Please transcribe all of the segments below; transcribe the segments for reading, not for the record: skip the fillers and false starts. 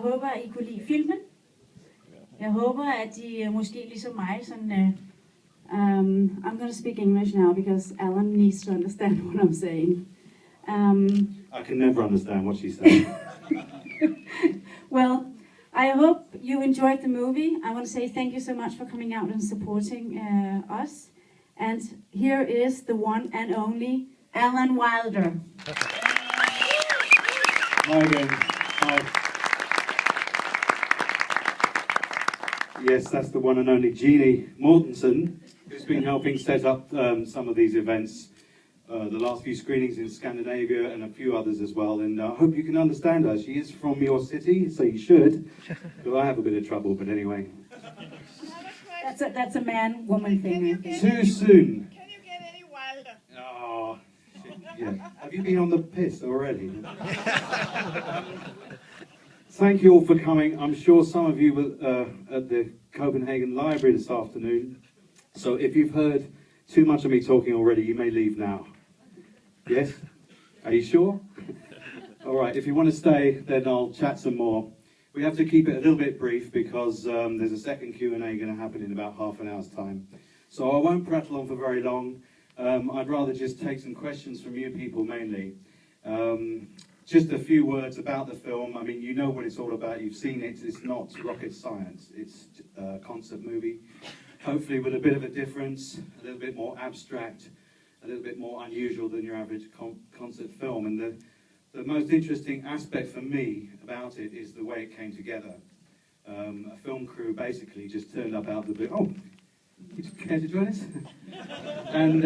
håber, I kunne lide filmen. Jeg håber, at I måske ligesom mig sådan... I'm going to speak English now because Alan needs to understand what I'm saying. I can never understand what she's saying. Well, I hope you enjoyed the movie. I want to say thank you so much for coming out and supporting us. And here is the one and only Alan Wilder. Hi again. Hi. Yes, that's the one and only Jeannie Mortensen, who's been helping set up some of these events, the last few screenings in Scandinavia and a few others as well. And I hope you can understand her. She is from your city, so you should. But I have a bit of trouble, but anyway. That's a man-woman thing. Too soon. Can you get any wilder? Oh, shit, yeah. Have you been on the piss already? Thank you all for coming. I'm sure some of you were at the Copenhagen Library this afternoon. So if you've heard too much of me talking already, you may leave now. Yes? Are you sure? All right, if you want to stay, then I'll chat some more. We have to keep it a little bit brief because there's a second Q&A going to happen in about half an hour's time. So I won't prattle on for very long. I'd rather just take some questions from you people mainly. Just a few words about the film. I mean, you know what it's all about. You've seen it. It's not rocket science. It's a concert movie, hopefully with a bit of a difference, a little bit more abstract, a little bit more unusual than your average concert film. And the most interesting aspect for me about it is the way it came together. A film crew basically just turned up out of the blue. Oh, you care to join us? And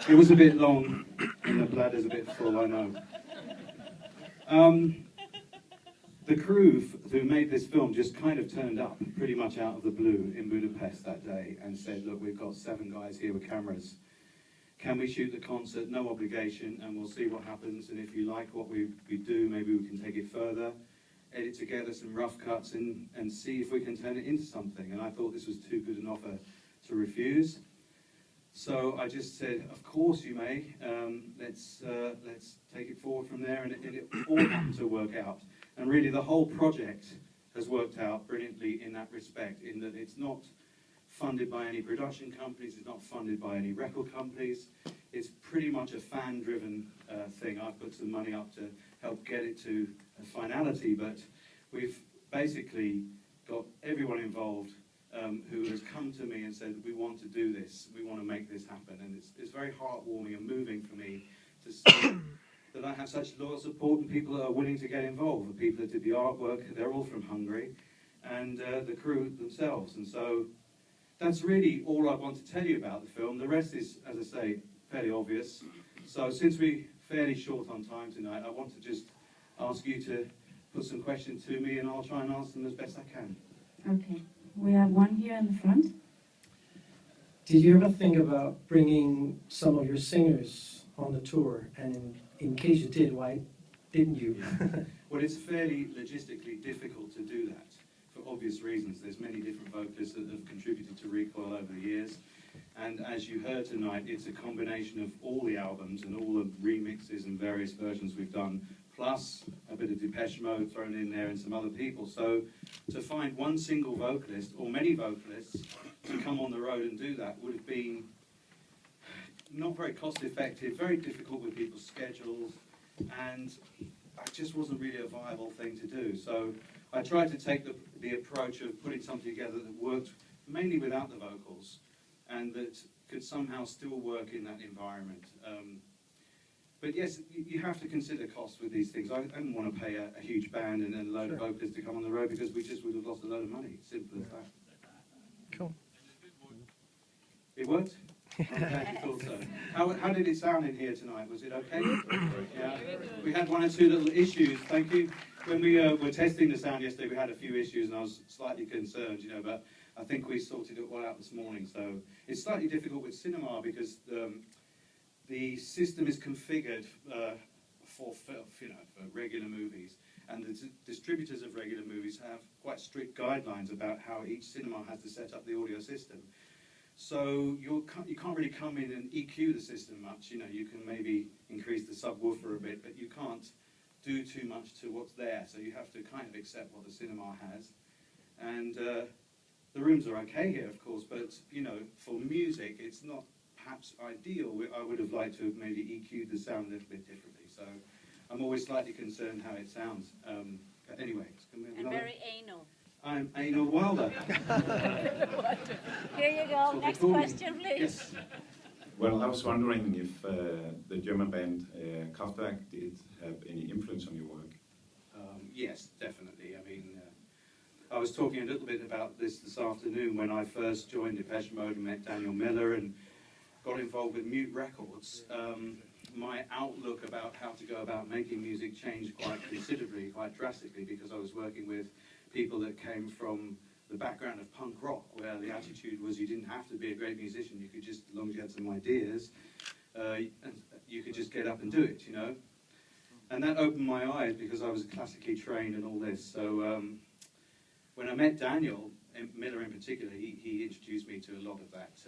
it was a bit long, and the bladder's a bit full, I know. The crew who made this film just kind of turned up pretty much out of the blue in Budapest that day and said, look, we've got 7 guys here with cameras. Can we shoot the concert? No obligation, and we'll see what happens. And if you like what we do, maybe we can take it further, edit together some rough cuts and see if we can turn it into something. And I thought this was too good an offer to refuse. So I just said, of course you may. Let's take it forward from there, and it all happened to work out. And really, the whole project has worked out brilliantly in that respect, in that it's not funded by any production companies, it's not funded by any record companies. It's pretty much a fan-driven thing. I've put some money up to help get it to a finality, but we've basically got everyone involved who has come to me and said, we want to do this, we want to make this happen. And it's very heartwarming and moving for me to see that I have such loyal support and people that are willing to get involved. The people that did the artwork, they're all from Hungary, and the crew themselves. And so that's really all I want to tell you about the film. The rest is, as I say, fairly obvious. So since we're fairly short on time tonight, I want to just ask you to put some questions to me, and I'll try and answer them as best I can. Okay, we have one here in the front. Did you ever think about bringing some of your singers on the tour? And in case you did, why didn't you? Well, it's fairly logistically difficult to do that for obvious reasons. There's many different vocalists that have contributed to Recoil over the years. And as you heard tonight, it's a combination of all the albums and all the remixes and various versions we've done, plus a bit of Depeche Mode thrown in there and some other people. So to find one single vocalist, or many vocalists, to come on the road and do that would have been not very cost effective, very difficult with people's schedules, and it just wasn't really a viable thing to do. So I tried to take the approach of putting something together that worked mainly without the vocals, and that could somehow still work in that environment. But yes, you have to consider cost with these things. I didn't want to pay a huge band and a load of vocalists to come on the road, because we just would have lost a load of money. Simple as that. Cool. It worked? I'm glad you thought so. How did it sound in here tonight? Was it okay? Yeah. We had 1 or 2 little issues. Thank you. When we were testing the sound yesterday, we had a few issues, and I was slightly concerned, you know, but I think we sorted it all out this morning. So it's slightly difficult with cinema because the system is configured for regular movies, and the distributors of regular movies have quite strict guidelines about how each cinema has to set up the audio system. So you can't really come in and EQ the system much. You know, you can maybe increase the subwoofer a bit, but you can't do too much to what's there. So you have to kind of accept what the cinema has. And the rooms are okay here, of course, but you know, for music, it's not perhaps ideal. I would have liked to have maybe EQ'd the sound a little bit differently. So I'm always slightly concerned how it sounds. But anyway, can we have And another? very anal. I'm Anal Wilder. Here you go. So Next before we- question, please. Yes. Well, I was wondering if the German band Kraftwerk did have any influence on your work. Yes, definitely. I mean, I was talking a little bit about this afternoon when I first joined Depeche Mode and met Daniel Miller and got involved with Mute Records. My outlook about how to go about making music changed quite considerably, quite drastically, because I was working with people that came from the background of punk rock, where the attitude was you didn't have to be a great musician, you could just, as long as you had some ideas, and you could just get up and do it, you know. And that opened my eyes because I was classically trained and all this. So when I met Daniel Miller in particular, he introduced me to a lot of that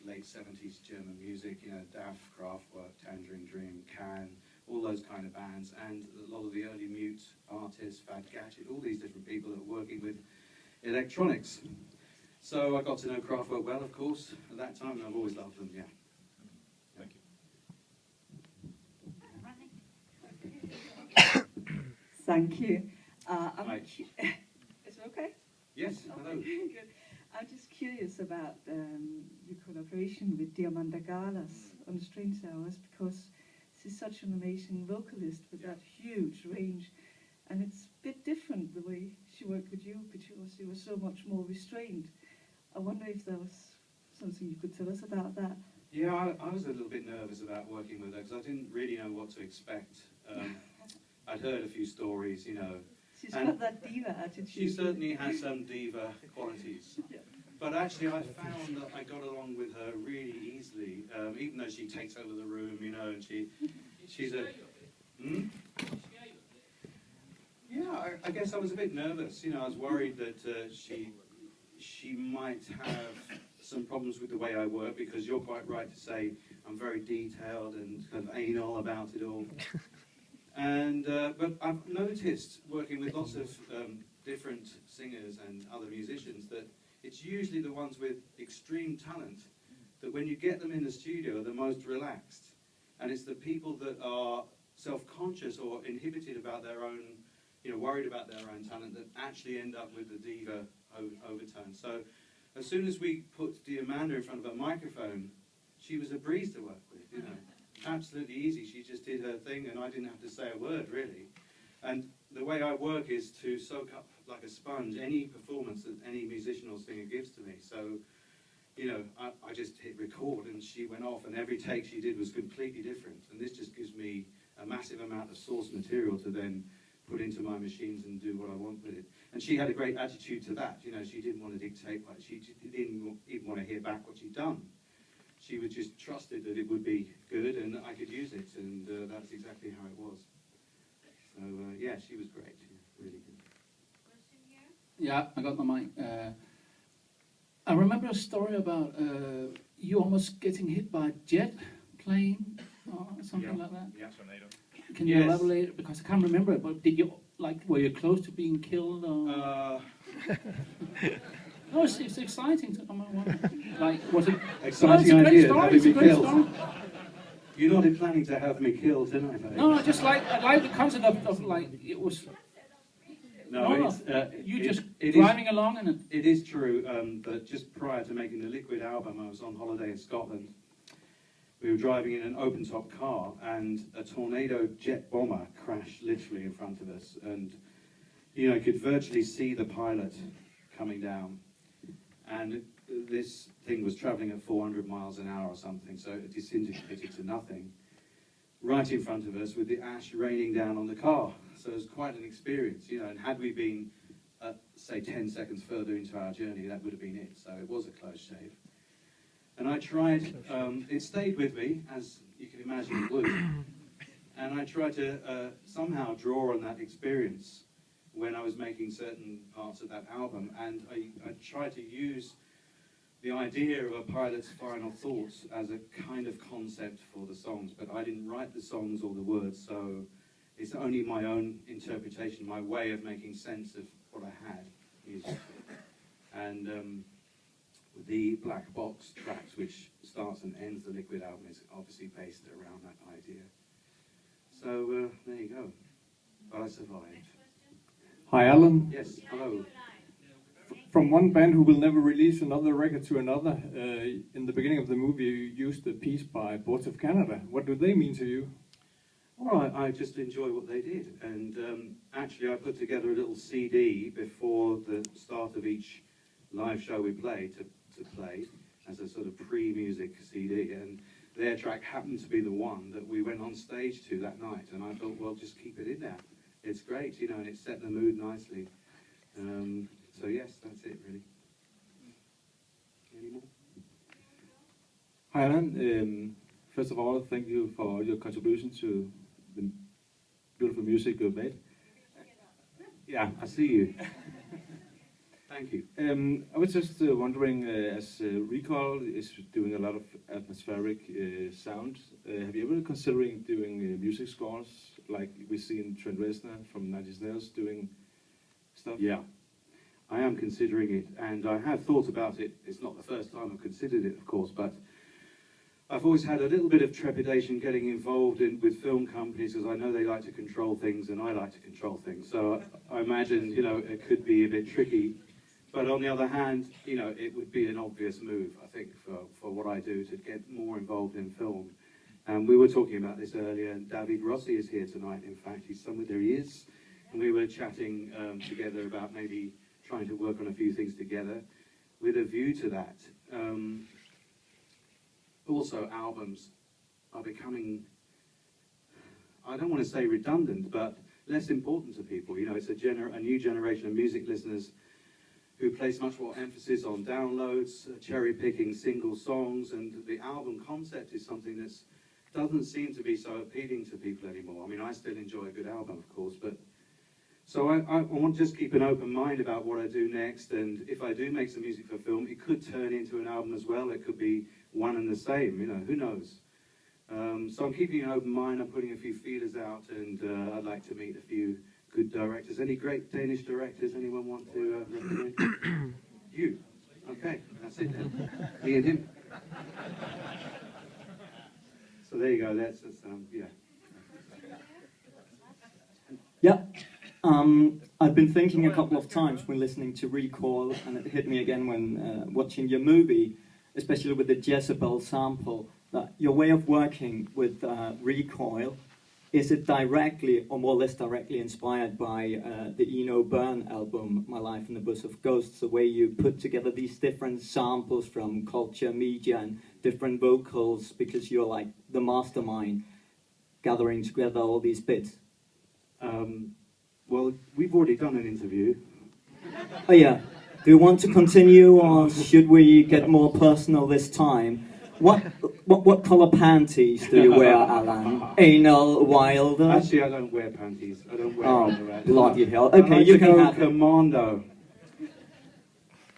late 70s German music, you know, DAF, Kraftwerk, Tangerine Dream, Can, all those kind of bands, and a lot of the early Mute artists, Fad Gadget, all these different people that were working with electronics. So I got to know Kraftwerk well, of course, at that time, and I've always loved them, yeah. Thank you. Thank you. Hi. Is it okay? Yes, hello. Okay, good. I'm just curious about your collaboration with Diamanda Galas on Strange Hours, because she's such an amazing vocalist with that huge range, and it's a bit different the way she worked with you, because she was so much more restrained. I wonder if there was something you could tell us about that. Yeah, I was a little bit nervous about working with her because I didn't really know what to expect. I'd heard a few stories, you know. She's And got that diva attitude. She certainly has some diva qualities. Yeah. But actually I found that I got along with her really easily, even though she takes over the room, you know, and she's a... Hmm? Yeah, I guess I was a bit nervous, you know, I was worried that she might have some problems with the way I work, because you're quite right to say I'm very detailed and kind of anal about it all. And but I've noticed, working with lots of different singers and other musicians, that it's usually the ones with extreme talent that when you get them in the studio are the most relaxed. And it's the people that are self-conscious or inhibited about their own, you know, worried about their own talent, that actually end up with the diva overtone. So as soon as we put Diamanda in front of a microphone, she was a breeze to work with, you know. Absolutely easy. She just did her thing and I didn't have to say a word, really. And the way I work is to soak up like a sponge any performance that any musician or singer gives to me. So, you know, I just hit record and she went off, and every take she did was completely different. And this just gives me a massive amount of source material to then put into my machines and do what I want with it. And she had a great attitude to that. You know, she didn't want to dictate what she didn't even want to hear back what she'd done. She was just trusted that it would be good and that I could use it, and that's exactly how it was. So yeah, she was great, really good. Yeah, I got my mic. I remember a story about you almost getting hit by a jet plane or something like that. Yeah. Can you Yes. elaborate? Because I can't remember it, but did you, like, were you close to being killed? Or? No, it's exciting. Like, was it? Exciting no, idea, story, having it's a me great killed. story. You're not planning to have me killed tonight, are you? No, just like I like the concept of like it was. No, it's, you it- just it is- driving along and It is true that just prior to making the Liquid album, I was on holiday in Scotland. We were driving in an open-top car, and a Tornado jet bomber crashed literally in front of us. And, you know, you could virtually see the pilot coming down. And this thing was traveling at 400 miles an hour or something, so it disintegrated to nothing. Right in front of us with the ash raining down on the car. So it was quite an experience, you know, and had we been, say, 10 seconds further into our journey, that would have been it. So it was a close shave. And I tried, it stayed with me, as you can imagine it would. And I tried to somehow draw on that experience when I was making certain parts of that album. And I tried to use the idea of a pilot's final thoughts as a kind of concept for the songs, but I didn't write the songs or the words, so it's only my own interpretation, my way of making sense of what I had musically. And the black box tracks, which starts and ends the Liquid album, is obviously based around that idea. So there you go. But I survived. Hi, Alan. Yes, hello. From one band who will never release another record to another, in the beginning of the movie you used a piece by Boards of Canada. What do they mean to you? Well, I just enjoy what they did. And actually I put together a little CD before the start of each live show we play to play as a sort of pre-music CD. And their track happened to be the one that we went on stage to that night. And I thought, well, just keep it in there. It's great, you know, and it set the mood nicely. So yes, that's it really. Any more? Hi Alan, first of all, thank you for your contribution to the beautiful music you've made. Yeah, I see you. Thank you. I was just wondering, as Recoil is doing a lot of atmospheric sound, have you ever considering doing music scores like we see in Trent Reznor from Nine Inch Nails doing stuff? Yeah, I am considering it, and I have thought about it. It's not the first time I've considered it, of course, but I've always had a little bit of trepidation getting involved with film companies, because I know they like to control things, and I like to control things. So I imagine, you know, it could be a bit tricky. But on the other hand, you know, it would be an obvious move, I think, for what I do to get more involved in film. And we were talking about this earlier, and David Rossi is here tonight. In fact, he's somewhere, there he is. And we were chatting together about maybe trying to work on a few things together with a view to that. Also, albums are becoming, I don't want to say redundant, but less important to people. You know, it's a new generation of music listeners who place much more emphasis on downloads, cherry-picking single songs, and the album concept is something that doesn't seem to be so appealing to people anymore. I mean, I still enjoy a good album, of course, but so I want to just keep an open mind about what I do next, and if I do make some music for film, it could turn into an album as well. It could be one and the same, you know, who knows? So I'm keeping an open mind, I'm putting a few feelers out, and I'd like to meet a few good directors. Any great Danish directors anyone want to recommend? You? Okay, that's it then. Me and him. So there you go, that's yeah. Yeah. I've been thinking a couple of times when listening to Recoil, and it hit me again when watching your movie, especially with the Jezebel sample, that your way of working with Recoil, is it directly or more or less directly inspired by the Eno Byrne album, My Life in the Bush of Ghosts, the way you put together these different samples from culture, media, and different vocals, because you're like the mastermind gathering together all these bits? Well, we've already done an interview. Oh yeah. Do you want to continue, or should we get more personal this time? What colour panties do you wear, Alan? Anal Wilder? Actually, I don't wear panties. I don't wear underwear. Bloody hell. Okay, like you to can go have it. commando.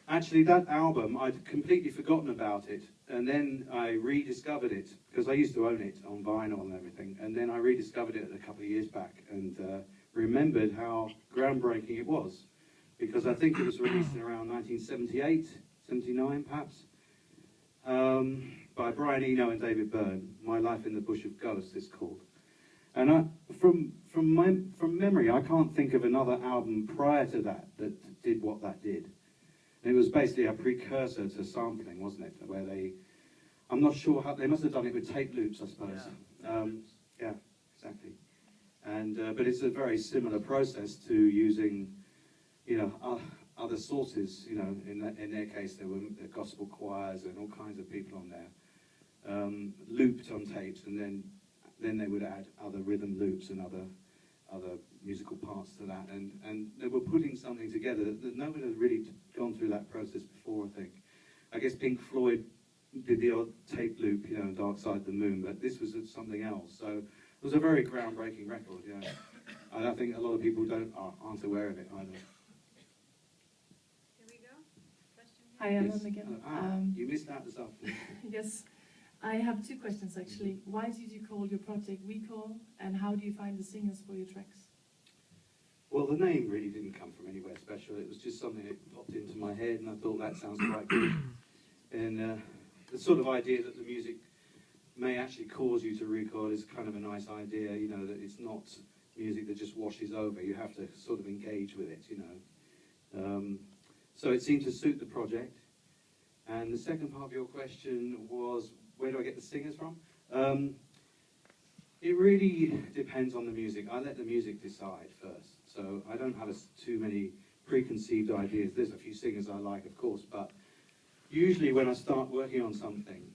Actually, that album, I'd completely forgotten about it. And then I rediscovered it, because I used to own it on vinyl and everything. And then I rediscovered it a couple of years back and remembered how groundbreaking it was. Because I think it was released in around 1978, 79 perhaps. By Brian Eno and David Byrne. My Life in the Bush of Ghosts it's called. And from memory, I can't think of another album prior to that that did what that did. And it was basically a precursor to sampling, wasn't it? Where I'm not sure how, they must have done it with tape loops, I suppose. Yeah, exactly. And but it's a very similar process to using, you know, other sources. You know, in their case, there were gospel choirs and all kinds of people on there, looped on tapes, and then they would add other rhythm loops and other musical parts to that, and they were putting something together that no one had really gone through that process before, I think. I guess Pink Floyd did the odd tape loop, you know, Dark Side of the Moon, but this was something else. So it was a very groundbreaking record, yeah. And I think a lot of people aren't aware of it either. Hi, Alan Yes. again. You missed out this afternoon. Yes, I have two questions actually. Why did you call your project Recall, and how do you find the singers for your tracks? Well, the name really didn't come from anywhere special. It was just something that popped into my head, and I thought that sounds quite good. And the sort of idea that the music may actually cause you to recoil is kind of a nice idea, you know, that it's not music that just washes over. You have to sort of engage with it, you know. So it seemed to suit the project. And the second part of your question was, where do I get the singers from? It really depends on the music. I let the music decide first. So I don't have too many preconceived ideas. There's a few singers I like, of course, but usually when I start working on something,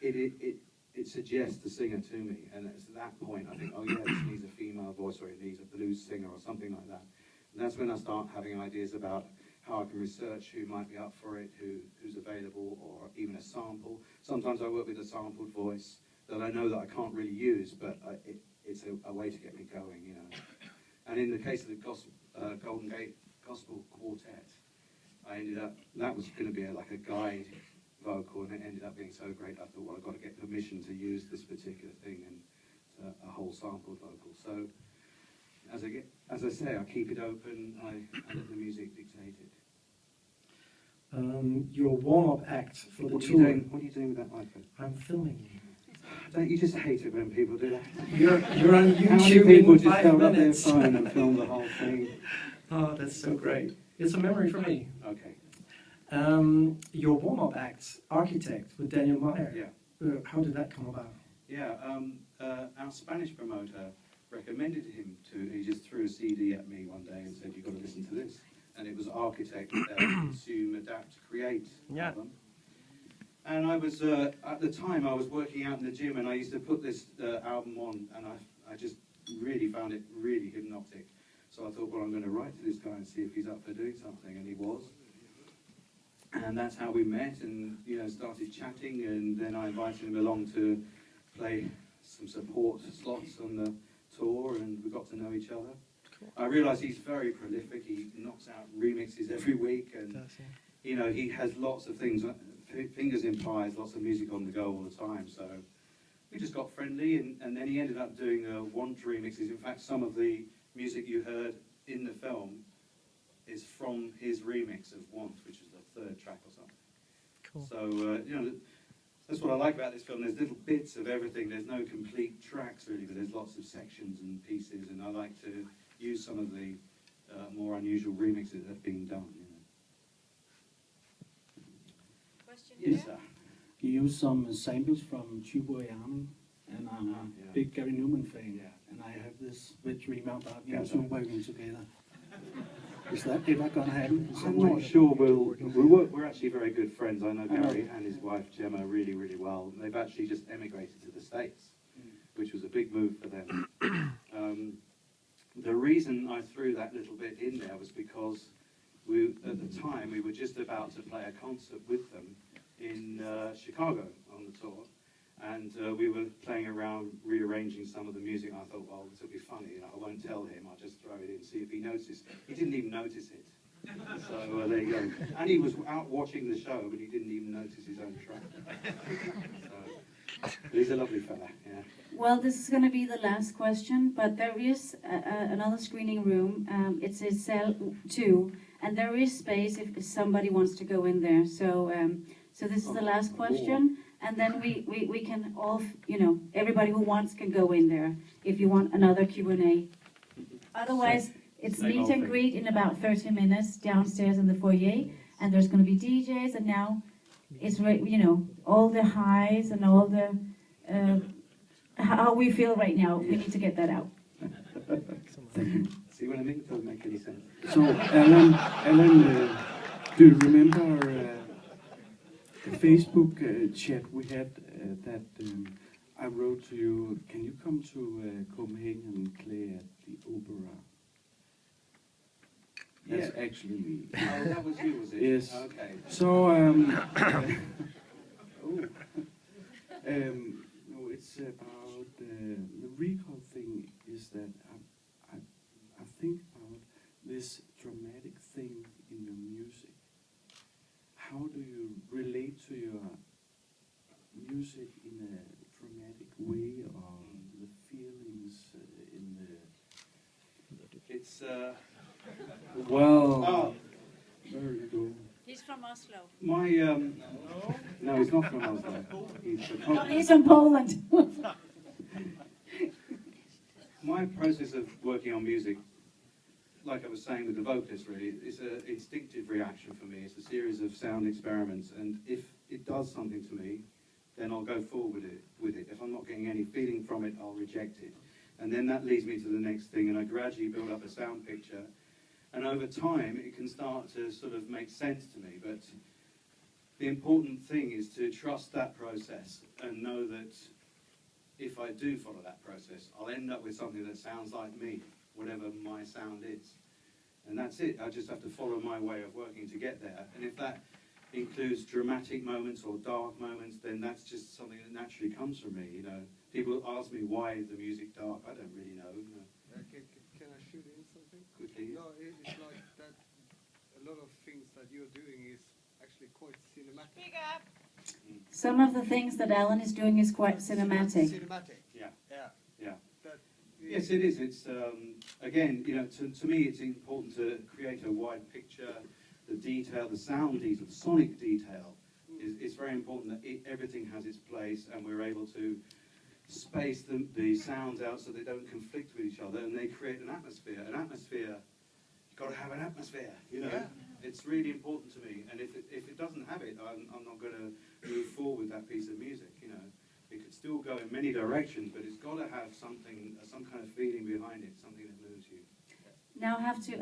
it suggests the singer to me, and it's at that point I think, oh yeah, this needs a female voice, or it needs a blues singer, or something like that. And that's when I start having ideas about how I can research who might be up for it, who's available, or even a sample. Sometimes I work with a sampled voice that I know that I can't really use, but it's a way to get me going, you know. And in the case of the Golden Gate Gospel Quartet, I ended up, that was going to be like a guide vocal, and it ended up being so great I thought, well, I've got to get permission to use this particular thing, and a whole sampled vocal. So as I say, I keep it open, I let the music dictate it. Your warm-up act for the What tour. are you doing with that iPhone? I'm filming you. Don't you just hate it when people do that? You're on How many YouTube people in just 5 held up their minutes. phone and filmed the whole thing? Oh, that's so great. It's a memory for me. Okay. Your warm-up act, Architect, with Daniel Meyer. Yeah. How did that come about? Yeah, our Spanish promoter recommended him to, he just threw a CD at me one day and said, you've got to listen to this. And it was Architect, Consume, Adapt, Create album. And I was, at the time, I was working out in the gym, and I used to put this album on, and I just really found it really hypnotic. So I thought, well, I'm going to write to this guy and see if he's up for doing something, and he was. And that's how we met, and you know, started chatting, and then I invited him along to play some support slots on the tour, and we got to know each other. Cool. I realised he's very prolific. He knocks out remixes every week, and you know, he has lots of things, fingers in pies, lots of music on the go all the time. So we just got friendly, and then he ended up doing Want remixes. In fact, some of the music you heard in the film is from his remix of Want, which was the 3rd track or something. Cool. So, you know, that's what I like about this film. There's little bits of everything. There's no complete tracks, really, but there's lots of sections and pieces, and I like to use some of the more unusual remixes that have been done. You know. Question yes, sir. You use some samples from Tubular Army, and I'm a big Gary Newman fan, and I have this with dream about you two working together. Is that ever going to happen? I'm not sure. We're actually very good friends. I know Gary and his wife Gemma really, really well. They've actually just emigrated to the States, which was a big move for them. The reason I threw that little bit in there was because at the time we were just about to play a concert with them in Chicago on the tour, and we were playing around rearranging some of the music. And I thought, well, this will be funny. You know, I won't tell him. I'll just throw it in, see if he notices. He didn't even notice it. So there you go. And he was out watching the show, but he didn't even notice his own track. So, he's a lovely fella. Yeah. Well, this is going to be the last question, but there is another screening room. It's a cell 2, and there is space if somebody wants to go in there. So, so this is the last question, and then we can all, you know, everybody who wants can go in there if you want another Q&A. Otherwise, it's meet and greet in about 30 minutes downstairs in the foyer, and there's going to be DJs, and now it's, you know, all the highs and all the how we feel right now. We need to get that out. See what I mean? It doesn't make any sense. So, Alan, do you remember the Facebook chat we had that I wrote to you? Can you come to Copenhagen and play at the opera? That's actually me. Oh, that was you, was it? Yes. Okay. So, no, it's about the recall thing. Is that I think about this dramatic thing in your music. How do you relate to your Well, Oh, there you go. He's from Oslo. my, no, he's not from Oslo. He's a No, he's from Poland. My process of working on music, like I was saying with the vocalist, really, is an instinctive reaction for me. It's a series of sound experiments, and if it does something to me, then I'll go forward with it. If I'm not getting any feeling from it, I'll reject it. And then that leads me to the next thing, and I gradually build up a sound picture. And over time, it can start to sort of make sense to me. But the important thing is to trust that process and know that if I do follow that process, I'll end up with something that sounds like me, whatever my sound is. And that's it. I just have to follow my way of working to get there. And if that includes dramatic moments or dark moments, then that's just something that naturally comes from me. You know, people ask me why is the music dark. I don't really know. You know. Can I shoot in something? Quickly. No, it's like that. A lot of things that you're doing is actually quite cinematic. Some of the things that Alan is doing is quite cinematic. Cinematic. Yeah. Yeah. Yeah. That Yes, it is. It's again, you know, to me, it's important to create a wide picture. The detail, the sound detail, the sonic detail is very important. That everything has its place, and we're able to space the sounds out so they don't conflict with each other, and they create an atmosphere. An atmosphere, you've got to have an atmosphere. You know, Yeah. it's really important to me. And if it doesn't have it, I'm not going to move forward with that piece of music. You know. It could still go in many directions, but it's got to have something, some kind of feeling behind it, something that moves you. Now I have to